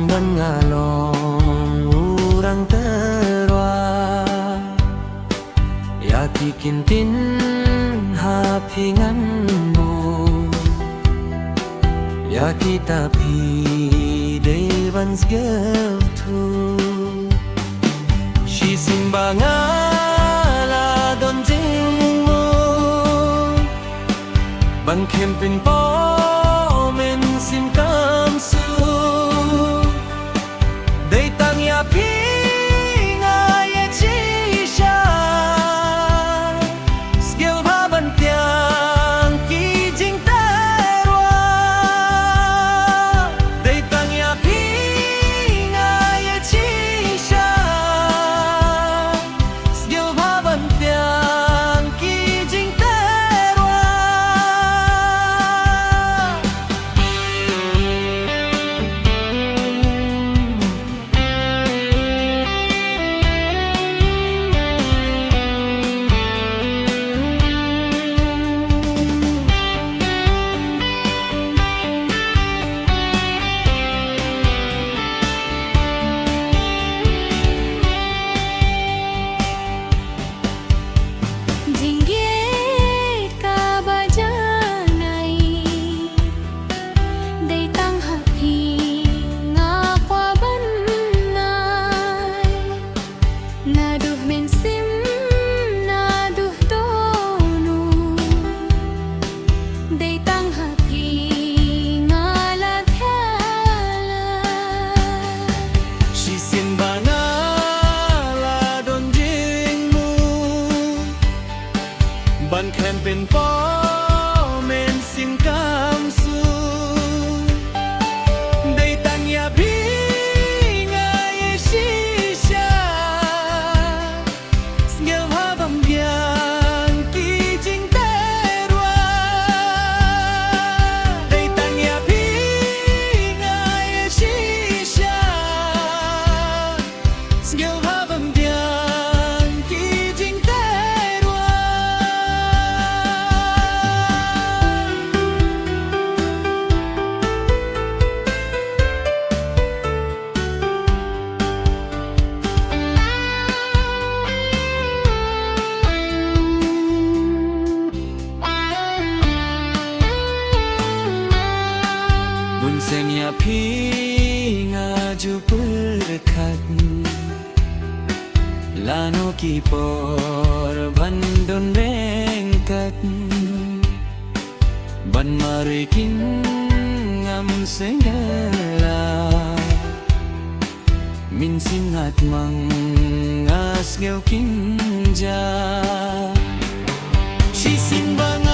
ban ngalong urang terwa yaki kintin hapinganmu yaki tapi devans geltu si simbangala don jingmu ban kempin po men sim kam su dei tang ya pi nga ye chi sha skill ba ban tiang ki jing ta rua dei tang ya pi nga ye chi sha skill ba ban tiang ki jing ta ban khen bên po men sim cam su đây tang ya bi nga ye shi sha ngel ha bam biang ki jing te rua đây tang ya bi nga ye shi sha ngel ha bam biang ki jing te Bunseng ya pi ngaju berkat lano ki por bandon rengkat ban marikin ngam sengela min singat mang ngas ngeu kinja si simbang